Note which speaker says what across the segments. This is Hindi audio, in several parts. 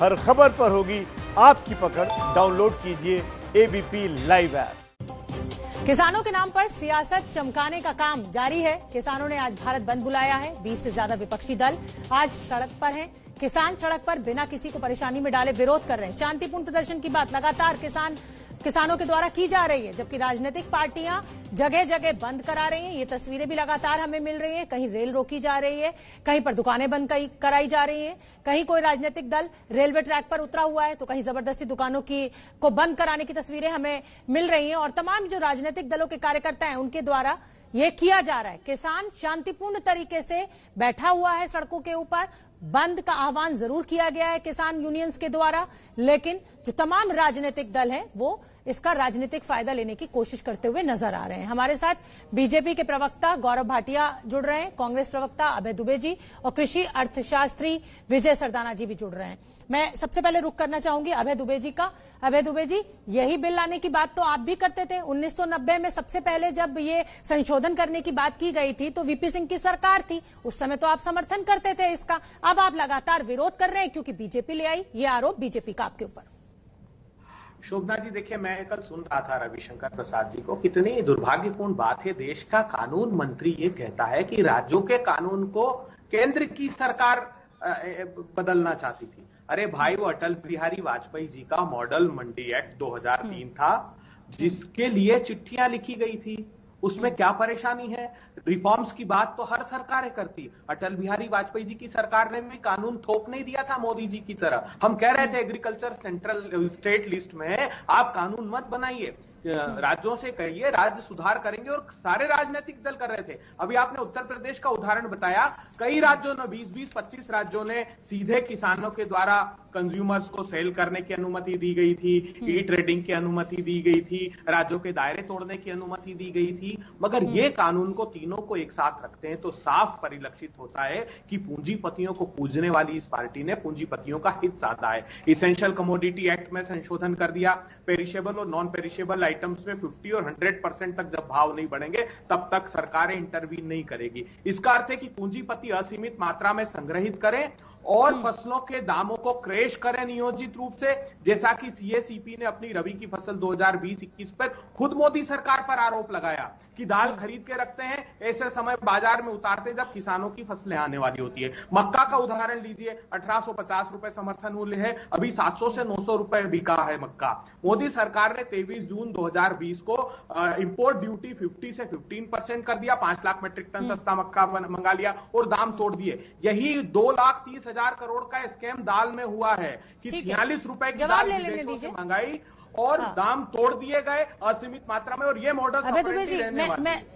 Speaker 1: हर खबर पर होगी आपकी पकड़। डाउनलोड कीजिए एबीपी लाइव ऐप।
Speaker 2: किसानों के नाम पर सियासत चमकाने का काम जारी है। किसानों ने आज भारत बंद बुलाया है। 20 से ज्यादा विपक्षी दल आज सड़क पर हैं। किसान सड़क पर बिना किसी को परेशानी में डाले विरोध कर रहे हैं। शांतिपूर्ण प्रदर्शन की बात लगातार किसानों के द्वारा की जा रही है, जबकि राजनीतिक पार्टियां जगह जगह बंद करा रही हैं। ये तस्वीरें भी लगातार हमें मिल रही हैं। कहीं रेल रोकी जा रही है, कहीं पर दुकानें बंद कराई जा रही हैं, कहीं कोई राजनीतिक दल रेलवे ट्रैक पर उतरा हुआ है, तो कहीं जबरदस्ती दुकानों को बंद कराने की तस्वीरें हमें मिल रही हैं। और तमाम जो राजनीतिक दलों के कार्यकर्ता हैं उनके द्वारा ये किया जा रहा है। किसान शांतिपूर्ण तरीके से बैठा हुआ है सड़कों के ऊपर। बंद का आह्वान जरूर किया गया है किसान यूनियंस के द्वारा, लेकिन जो तमाम राजनीतिक दल हैं वो इसका राजनीतिक फायदा लेने की कोशिश करते हुए नजर आ रहे हैं। हमारे साथ बीजेपी के प्रवक्ता गौरव भाटिया जुड़ रहे हैं, कांग्रेस प्रवक्ता अभय दुबे जी और कृषि अर्थशास्त्री विजय सरदाना जी भी जुड़ रहे हैं। मैं सबसे पहले रुख करना चाहूंगी अभय दुबे जी का। अभय दुबे जी, यही बिल लाने की बात तो आप भी करते थे। 1990 में सबसे पहले जब ये संशोधन करने की बात की गई थी तो वीपी सिंह की सरकार थी, उस समय तो आप समर्थन करते थे इसका। अब आप लगातार विरोध कर रहे हैं क्योंकि बीजेपी ले आई, ये आरोप बीजेपी का आपके ऊपर।
Speaker 3: शोभना जी, देखिए, मैं कल सुन रहा था रविशंकर प्रसाद जी को। कितनी दुर्भाग्यपूर्ण बात है, देश का कानून मंत्री ये कहता है कि राज्यों के कानून को केंद्र की सरकार बदलना चाहती थी। अरे भाई, वो अटल बिहारी वाजपेयी जी का मॉडल मंडी एक्ट 2003 था, जिसके लिए चिट्ठियां लिखी गई थी। उसमें क्या परेशानी है? रिफॉर्म्स की बात तो हर सरकारें करती। अटल बिहारी वाजपेयी जी की सरकार ने भी कानून थोप नहीं दिया था मोदी जी की तरह। हम कह रहे थे एग्रीकल्चर सेंट्रल स्टेट लिस्ट में आप कानून मत बनाइए, राज्यों से कहिए राज्य सुधार करेंगे, और सारे राजनीतिक दल कर रहे थे। अभी आपने उत्तर प्रदेश का उदाहरण बताया। कई राज्यों ने 20-25 राज्यों ने सीधे किसानों के द्वारा कंज्यूमर्स को सेल करने की अनुमति दी गई थी, ई ट्रेडिंग की अनुमति दी गई थी, राज्यों के दायरे तोड़ने की अनुमति दी गई थी। मगर ये कानून को तीनों को एक साथ रखते हैं तो साफ परिलक्षित होता है कि पूंजीपतियों को पूजने वाली इस पार्टी ने पूंजीपतियों का हित साधा है। इसेंशियल कमोडिटी एक्ट में संशोधन कर दिया। पेरिशेबल और नॉन पेरिशेबल आइटम्स में 50 और 100% तक जब भाव नहीं बढ़ेंगे तब तक सरकारें इंटरवीन नहीं करेगी। इसका अर्थ है कि पूंजीपति असीमित मात्रा में संग्रहित करें और फसलों के दामों को क्रैश करें नियोजित रूप से, जैसा कि सीएसीपी ने अपनी रबी की फसल 2020-21 पर खुद मोदी सरकार पर आरोप लगाया कि दाल खरीद के रखते हैं, ऐसे समय बाजार में उतारते जब किसानों की फसलें आने वाली होती है। मक्का का उदाहरण लीजिए, 1850 रुपए समर्थन मूल्य है, अभी 700 से 900 रुपए बिका है मक्का। मोदी सरकार ने 23 जून 2020 को इंपोर्ट ड्यूटी 50 से 15% कर दिया, 5 लाख मीट्रिक टन सस्ता मक्का मंगा लिया और दाम तोड़ दिए। यही 2,30,000 करोड़ का स्कैम दाल में हुआ है कि 46 रुपए की दाल विदेशों से मंगाई और दाम तोड़ दिए गए असीमित मात्रा में। और ये मॉडल
Speaker 2: अभय दुबे जी,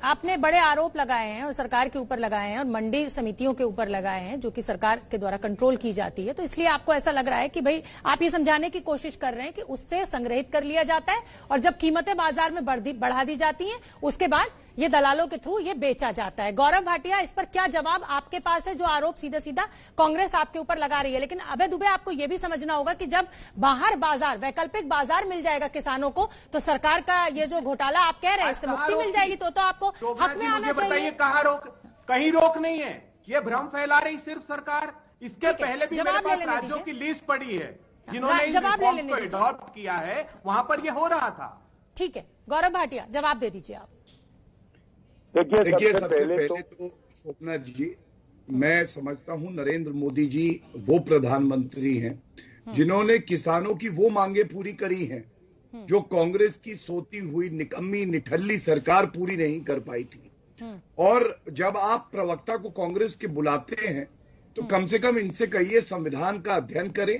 Speaker 2: आपने बड़े आरोप लगाए हैं और सरकार के ऊपर लगाए हैं और मंडी समितियों के ऊपर लगाए हैं जो कि सरकार के द्वारा कंट्रोल की जाती है, तो इसलिए आपको ऐसा लग रहा है कि भाई आप ये समझाने की कोशिश कर रहे हैं कि उससे संग्रहित कर लिया जाता है और जब कीमतें बाजार में बढ़ा दी जाती हैं उसके बाद ये दलालों के थ्रू ये बेचा जाता है। गौरव भाटिया, इस पर क्या जवाब आपके पास है जो आरोप सीधा सीधा कांग्रेस आपके ऊपर लगा रही है? लेकिन अभय दुबे, आपको यह भी समझना होगा कि जब बाहर बाजार, वैकल्पिक बाजार मिल जाएगा किसानों को तो सरकार का ये जो घोटाला आप कह रहे हैं इससे मुक्ति मिल जाएगी, तो आपको हक में आना चाहिए।
Speaker 3: कहीं रोक नहीं है, ये भ्रम फैला रही सिर्फ सरकार। इसके पहले भी मेरे पास राज्यों की लिस्ट पड़ी है जिन्होंने इस रिफॉर्म्स को अडॉप्ट किया है, वहां पर यह हो रहा था।
Speaker 2: ठीक है, गौरव भाटिया, जवाब दे दीजिए आप।
Speaker 4: देखिए, सबसे पहले तो शोभना जी, मैं समझता हूं नरेंद्र मोदी जी वो प्रधानमंत्री हैं जिन्होंने किसानों की वो मांगे पूरी करी हैं जो कांग्रेस की सोती हुई निकम्मी निठल्ली सरकार पूरी नहीं कर पाई थी। और जब आप प्रवक्ता को कांग्रेस के बुलाते हैं तो कम से कम इनसे कहिए संविधान का अध्ययन करें,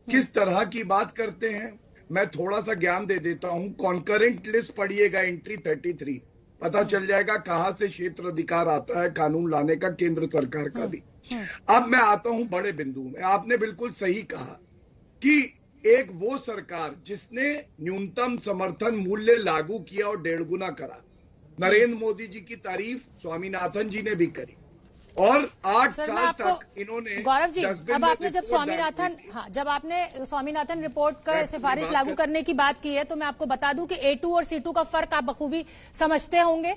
Speaker 4: किस तरह की बात करते हैं। मैं थोड़ा सा ज्ञान दे देता हूं, कॉन्करेंट लिस्ट पढ़िएगा, एंट्री 33, पता चल जाएगा कहां से क्षेत्र अधिकार आता है कानून लाने का, केंद्र सरकार का भी। अब मैं आता हूं बड़े बिंदु में। आपने बिल्कुल सही कहा कि एक वो सरकार जिसने न्यूनतम समर्थन मूल्य लागू किया और 1.5 गुना करा, नरेंद्र मोदी जी की तारीफ स्वामीनाथन जी ने भी करी और 8 साल तक इन्होंने।
Speaker 2: गौरव जी, अब आपने जब स्वामीनाथन रिपोर्ट का सिफारिश लागू करने की बात की है तो मैं आपको बता दूं कि A2 और C2 का फर्क आप बखूबी समझते होंगे।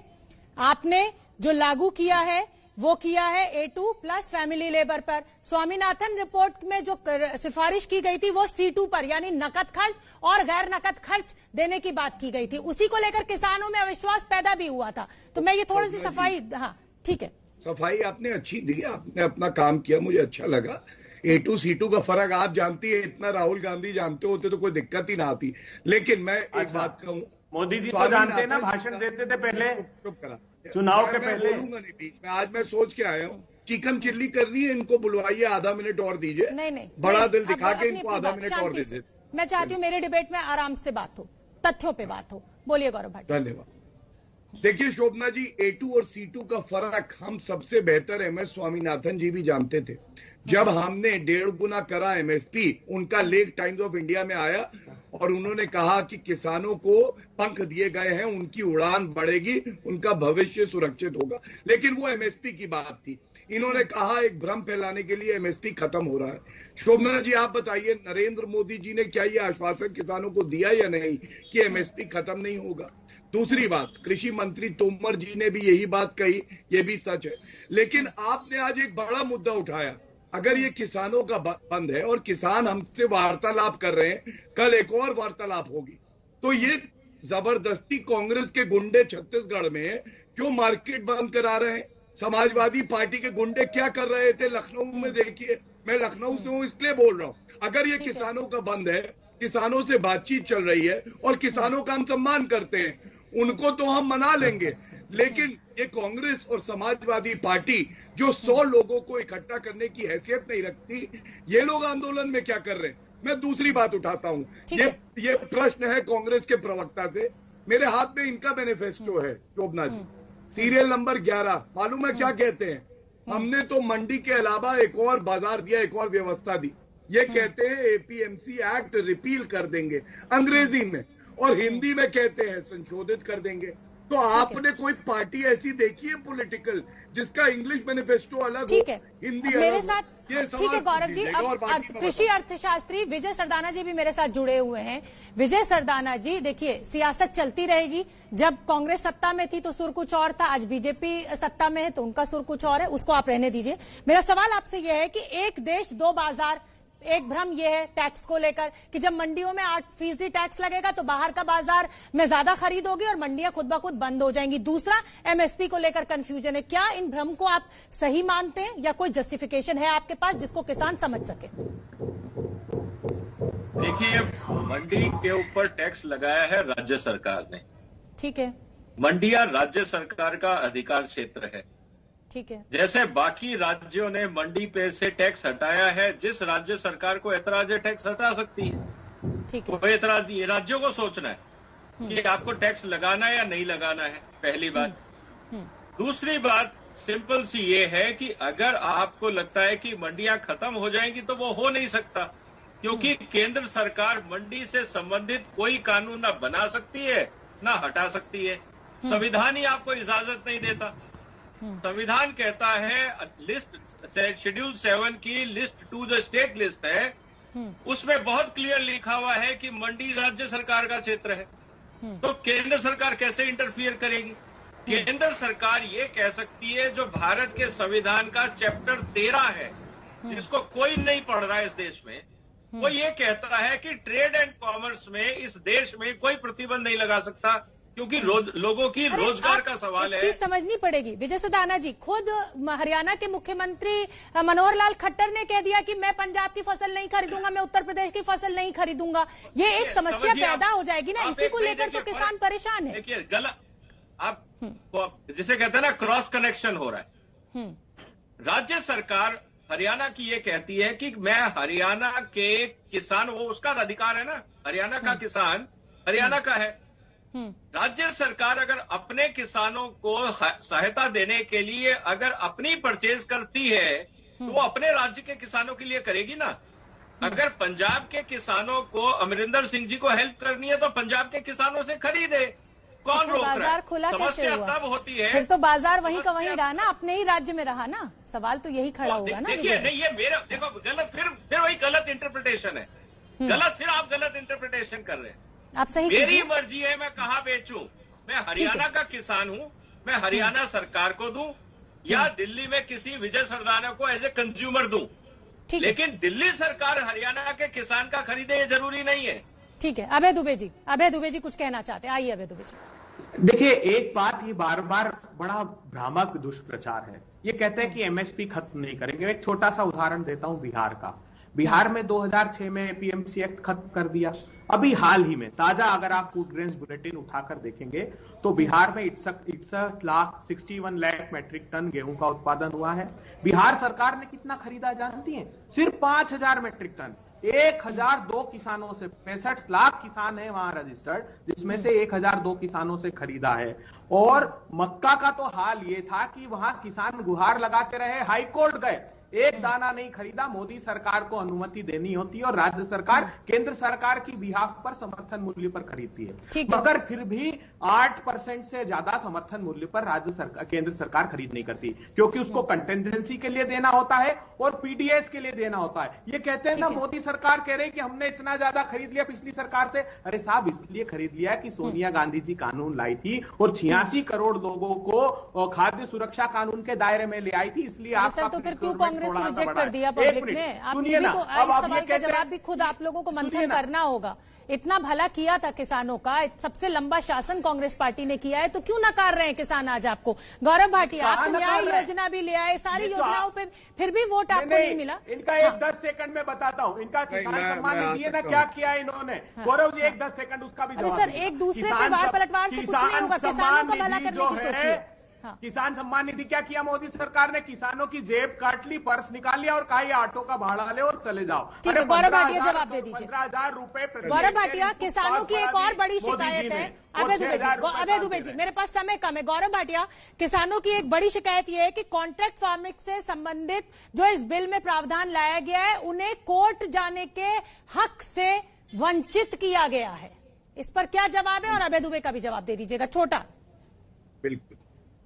Speaker 2: आपने जो लागू किया है वो किया है A2 प्लस फैमिली लेबर पर। स्वामीनाथन रिपोर्ट में जो सिफारिश की गई थी वो C2 पर, यानी नकद खर्च और गैर नकद खर्च देने की बात की गई थी। उसी को लेकर किसानों में अविश्वास पैदा भी हुआ था। तो मैं ये थोड़ी सी सफाई, हाँ ठीक है,
Speaker 4: सफाई आपने अच्छी दी, आपने अपना काम किया, मुझे अच्छा लगा। A2 C2 का फर्क आप जानती है, इतना राहुल गांधी जानते होते तो कोई दिक्कत ही ना आती। लेकिन मैं एक बात कहूं,
Speaker 3: मोदी जी तो जानते हैं ना, भाषण देते थे पहले,
Speaker 4: चुप करा,
Speaker 3: चुनाव के पहले।
Speaker 4: बोलूंगा नहीं बीच में, आज मैं सोच के आया हूँ, चिकन चिल्ली करनी है, इनको बुलवाइए, आधा मिनट और दीजिए।
Speaker 2: नहीं,
Speaker 4: बड़ा दिल दिखा के इनको आधा मिनट और दे दे।
Speaker 2: मैं चाहती हूँ मेरे डिबेट में आराम से बात हो, तथ्यों पे बात हो। बोलिए गौरव भाटी। धन्यवाद।
Speaker 4: देखिए शोभना जी, A2 और C2 का फर्क हम सबसे बेहतर MS स्वामीनाथन जी भी जानते थे। जब हमने 1.5 गुना करा MSP, उनका लेख टाइम्स ऑफ इंडिया में आया और उन्होंने कहा कि किसानों को पंख दिए गए हैं, उनकी उड़ान बढ़ेगी, उनका भविष्य सुरक्षित होगा। लेकिन वो MSP की बात थी। इन्होंने कहा, एक भ्रम फैलाने के लिए MSP खत्म हो रहा है। शोभना जी आप बताइए, नरेंद्र मोदी जी ने क्या ये आश्वासन किसानों को दिया या नहीं कि MSP खत्म नहीं होगा? दूसरी बात, कृषि मंत्री तोमर जी ने भी यही बात कही, ये भी सच है। लेकिन आपने आज एक बड़ा मुद्दा उठाया, अगर ये किसानों का बंद है और किसान हमसे वार्तालाप कर रहे हैं, कल एक और वार्तालाप होगी, तो ये जबरदस्ती कांग्रेस के गुंडे छत्तीसगढ़ में क्यों मार्केट बंद करा रहे हैं? समाजवादी पार्टी के गुंडे क्या कर रहे थे लखनऊ में? देखिए, मैं लखनऊ से हूं इसलिए बोल रहा हूं। अगर ये किसानों का बंद है, किसानों से बातचीत चल रही है और किसानों का हम सम्मान करते हैं, उनको तो हम मना लेंगे। लेकिन ये कांग्रेस और समाजवादी पार्टी जो 100 लोगों को इकट्ठा करने की हैसियत नहीं रखती, ये लोग आंदोलन में क्या कर रहे हैं? मैं दूसरी बात उठाता हूं, ये प्रश्न है कांग्रेस के प्रवक्ता से। मेरे हाथ में इनका मैनिफेस्टो है शोभना जी, सीरियल नंबर 11। मालूम है क्या कहते हैं? हमने तो मंडी के अलावा एक और बाजार दिया, एक और व्यवस्था दी। ये कहते हैं APMC एक्ट रिपील कर देंगे अंग्रेजी में, और हिंदी में कहते हैं संशोधित कर देंगे। तो आपने कोई पार्टी ऐसी देखी है पॉलिटिकल जिसका इंग्लिश मैनिफेस्टो अलग हो, हिंदी अलग?
Speaker 2: मेरे साथ ठीक है गौरव जी। अब कृषि अर्थशास्त्री विजय सरदाना जी भी मेरे साथ जुड़े हुए हैं। विजय सरदाना जी, देखिए सियासत चलती रहेगी। जब कांग्रेस सत्ता में थी तो सुर कुछ और था, आज बीजेपी सत्ता में है तो उनका सुर कुछ और है, उसको आप रहने दीजिए। मेरा सवाल आपसे यह है कि एक देश दो बाजार, एक भ्रम यह है टैक्स को लेकर कि जब मंडियों में 8% टैक्स लगेगा तो बाहर का बाजार में ज्यादा खरीद होगी और मंडियां खुद ब खुद बंद हो जाएंगी। दूसरा, MSP को लेकर कंफ्यूजन है। क्या इन भ्रम को आप सही मानते हैं या कोई जस्टिफिकेशन है आपके पास जिसको किसान समझ सके?
Speaker 5: देखिए, मंडी के ऊपर टैक्स लगाया है राज्य सरकार ने, ठीक है। मंडियां राज्य सरकार का अधिकार क्षेत्र है, ठीक है। जैसे बाकी राज्यों ने मंडी पे से टैक्स हटाया है, जिस राज्य सरकार को ऐतराज है टैक्स हटा सकती है, ठीक है। कोई ऐतराज नहीं है, राज्यों को सोचना है कि आपको टैक्स लगाना है या नहीं लगाना है, पहली बात। दूसरी बात सिंपल सी ये है कि अगर आपको लगता है कि मंडियां खत्म हो जाएंगी तो वो हो नहीं सकता, क्योंकि केंद्र सरकार मंडी से संबंधित कोई कानून ना बना सकती है ना हटा सकती है। संविधान ही आपको इजाजत नहीं देता। संविधान कहता है, लिस्ट शेड्यूल 7 की लिस्ट 2 जो स्टेट लिस्ट है, उसमें बहुत क्लियर लिखा हुआ है कि मंडी राज्य सरकार का क्षेत्र है। तो केंद्र सरकार कैसे इंटरफियर करेगी? केंद्र सरकार ये कह सकती है, जो भारत के संविधान का चैप्टर 13 है, जिसको कोई नहीं पढ़ रहा है इस देश में, वो ये कहता है कि ट्रेड एंड कॉमर्स में इस देश में कोई प्रतिबंध नहीं लगा सकता, क्योंकि लोगों की रोजगार का सवाल है। चीज
Speaker 2: समझनी पड़ेगी। विजय सरदाना जी, खुद हरियाणा के मुख्यमंत्री मनोहर लाल खट्टर ने कह दिया कि मैं पंजाब की फसल नहीं खरीदूंगा, मैं उत्तर प्रदेश की फसल नहीं खरीदूंगा। ये एक समस्या पैदा हो जाएगी ना, इसी को लेकर तो किसान परेशान है।
Speaker 5: देखिए, गलत आप जिसे कहते हैं ना, क्रॉस कनेक्शन हो रहा है। राज्य सरकार हरियाणा की ये कहती है कि मैं हरियाणा के किसान, वो उसका अधिकार है ना, हरियाणा का किसान हरियाणा का है। राज्य सरकार अगर अपने किसानों को सहायता देने के लिए अगर अपनी परचेज करती है तो वो अपने राज्य के किसानों के लिए करेगी ना। अगर पंजाब के किसानों को अमरिंदर सिंह जी को हेल्प करनी है तो पंजाब के किसानों से खरीदे, कौन रोक रहा है?
Speaker 2: बाजार खुला कैसे हुआ?
Speaker 5: तब होती है,
Speaker 2: फिर तो बाजार वहीं का वहीं रहा ना, अपने ही राज्य में रहा ना। सवाल तो यही खड़ा होगा ना।
Speaker 5: देखिए, नहीं, ये मेरा देखो गलत, फिर वही गलत इंटरप्रिटेशन है, गलत, फिर आप गलत इंटरप्रिटेशन कर रहे हैं।
Speaker 2: आप सही,
Speaker 5: मेरी मर्जी है मैं कहाँ बेचूं। मैं हरियाणा का किसान हूं, मैं हरियाणा सरकार को दूं, या दिल्ली में किसी विजय सरदाना को एज ए कंज्यूमर दूं, लेकिन दिल्ली सरकार हरियाणा के किसान का खरीदे ये जरूरी नहीं है।
Speaker 2: ठीक है, अभय दुबे जी कुछ कहना चाहते हैं, आइए अभय दुबे जी।
Speaker 3: देखिए, एक बात ये बार बार बड़ा भ्रामक दुष्प्रचार है, ये कहते हैं कि एमएसपी खत्म नहीं करेंगे। एक छोटा सा उदाहरण देता हूं बिहार का। बिहार में 2006 में एपीएमसी एक्ट खत्म कर दिया। अभी हाल ही में ताजा अगर आप फूड ग्रेन्स बुलेटिन उठाकर देखेंगे तो बिहार में 61 लाख मैट्रिक टन गेहूं का उत्पादन हुआ है। बिहार सरकार ने कितना खरीदा जानती हैं? सिर्फ 5000 मैट्रिक टन। 1002 किसानों से, 65 लाख किसान है वहां रजिस्टर्ड, जिसमें से 1002 किसानों से खरीदा है। और मक्का का तो हाल ये था कि वहां किसान गुहार लगाते रहे, हाईकोर्ट गए, एक दाना नहीं खरीदा। मोदी सरकार को अनुमति देनी होती है और राज्य सरकार केंद्र सरकार की बिहाफ पर समर्थन मूल्य पर खरीदती है, मगर फिर भी 8% से ज्यादा समर्थन मूल्य पर केंद्र सरकार खरीद नहीं करती, क्योंकि उसको कंटेंजेंसी के लिए देना होता है और पीडीएस के लिए देना होता है। ये कहते हैं ना, मोदी सरकार कह रही कि हमने इतना ज्यादा खरीद लिया पिछली सरकार से। अरे साहब, इसलिए खरीद लिया कि सोनिया गांधी जी कानून लाई थी और 86 करोड़ लोगों को खाद्य सुरक्षा कानून के दायरे में ले आई थी, इसलिए आपका
Speaker 2: तो फिर क्यों कांग्रेस को रिजेक्ट कर दिया पब्लिक ने? आप ये भी तो इस सवाल का जवाब भी खुद आप लोगों को मंथन करना होगा। इतना भला किया था किसानों का, सबसे लंबा शासन कांग्रेस पार्टी ने किया है, तो क्यों नकार रहे हैं किसान आज आपको? गौरव भाटिया, आप न्याय योजना भी ले आए, सारी योजनाओं पे फिर भी वोट आपको नहीं मिला।
Speaker 3: इनका एक 10 सेकंड में बताता हूँ, इनका किसान सम्मान निधि है ना, क्या किया इन्होंने? गौरव जी, एक 10 सेकंड उसका भी जवाब।
Speaker 2: सर, एक दूसरे पे वार पलटवार से कुछ नहीं होगा, किसानों का भला करने की सोचिए।
Speaker 3: किसान सम्मान निधि क्या किया मोदी सरकार ने? किसानों की जेब काट ली, पर्स निकाल लिया और कहा ये ऑटो का भाड़ा ले और चले जाओ।
Speaker 2: ठीक है, गौरव भाटिया जवाब दे दीजिए।
Speaker 3: 15,000 रुपए।
Speaker 2: गौरव भाटिया, किसानों की एक और बड़ी शिकायत है। अभय दुबे जी, मेरे पास समय कम है। गौरव भाटिया, किसानों की एक बड़ी शिकायत यह है कि कॉन्ट्रैक्ट फार्मिंग से संबंधित जो इस बिल में प्रावधान लाया गया है, उन्हें कोर्ट जाने के हक से वंचित किया गया है। इस पर क्या जवाब है? और अभय दुबे का भी जवाब दे दीजिएगा, छोटा।
Speaker 4: बिल्कुल,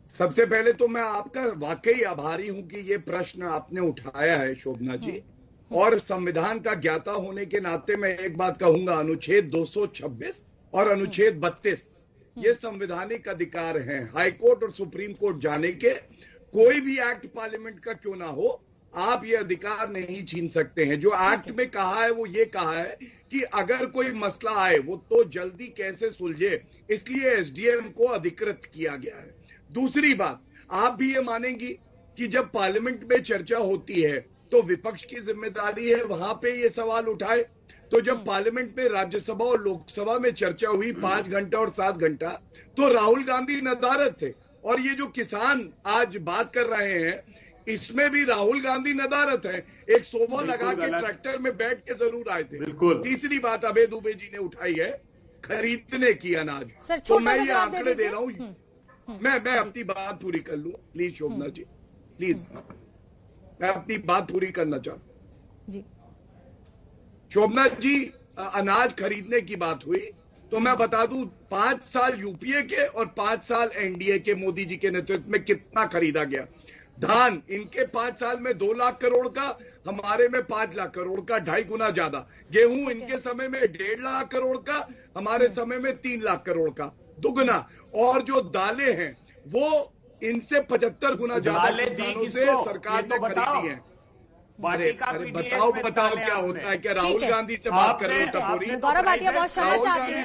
Speaker 4: सबसे पहले तो मैं आपका वाकई आभारी हूं कि ये प्रश्न आपने उठाया है शोभना जी, और संविधान का ज्ञाता होने के नाते मैं एक बात कहूंगा, अनुच्छेद 226 और अनुच्छेद 32 ये संवैधानिक अधिकार हैं। हाईकोर्ट और सुप्रीम कोर्ट जाने के, कोई भी एक्ट पार्लियामेंट का क्यों ना हो, आप ये अधिकार नहीं छीन सकते हैं। जो एक्ट में कहा है वो ये कहा है कि अगर कोई मसला आए वो तो जल्दी कैसे सुलझे, इसलिए एसडीएम को अधिकृत किया गया है। दूसरी बात, आप भी ये मानेंगी कि जब पार्लियामेंट में चर्चा होती है तो विपक्ष की जिम्मेदारी है वहां पे ये सवाल उठाए। तो जब पार्लियामेंट में राज्यसभा और लोकसभा में चर्चा हुई 5 घंटा और 7 घंटा, तो राहुल गांधी नदारद थे। और ये जो किसान आज बात कर रहे हैं, इसमें भी राहुल गांधी नदारत है। एक सोफा लगा के ट्रैक्टर में बैठ के जरूर आए थे। तीसरी बात अभय दुबे जी ने उठाई है, खरीदने की अनाज। तो मैं ये आंकड़े दे रहा हूं, मैं अपनी बात पूरी कर लूं प्लीज शोभना जी, प्लीज मैं अपनी बात पूरी करना चाहता हूं। शोभना जी, अनाज खरीदने की बात हुई तो मैं बता दूं, 5 साल यूपीए के और 5 साल एनडीए के मोदी जी के नेतृत्व में कितना खरीदा गया। धान इनके 5 साल में 2 लाख करोड़ का, हमारे में 5 लाख करोड़ का, 2.5 गुना ज्यादा। गेहूं इनके समय में 1.5 लाख करोड़ का, हमारे समय में 3 लाख करोड़ का, दुगना। और जो दालें हैं वो इनसे 75 गुना ज्यादा किसानों से सरकार ने खरीदी है। अरे बताओ क्या होता है? क्या राहुल गांधी से बात कर रहे हैं?
Speaker 2: गौरव भाटिया, बहुत क्षमा चाहती हूँ,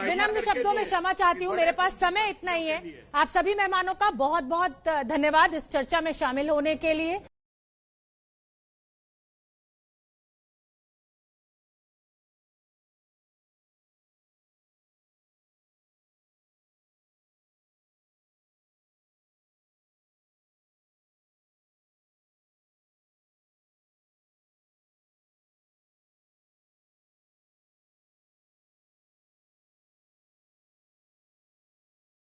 Speaker 2: विनम्र शब्दों में क्षमा चाहती हूँ, मेरे पास समय इतना ही है। आप सभी मेहमानों का बहुत बहुत धन्यवाद इस चर्चा में शामिल होने के लिए।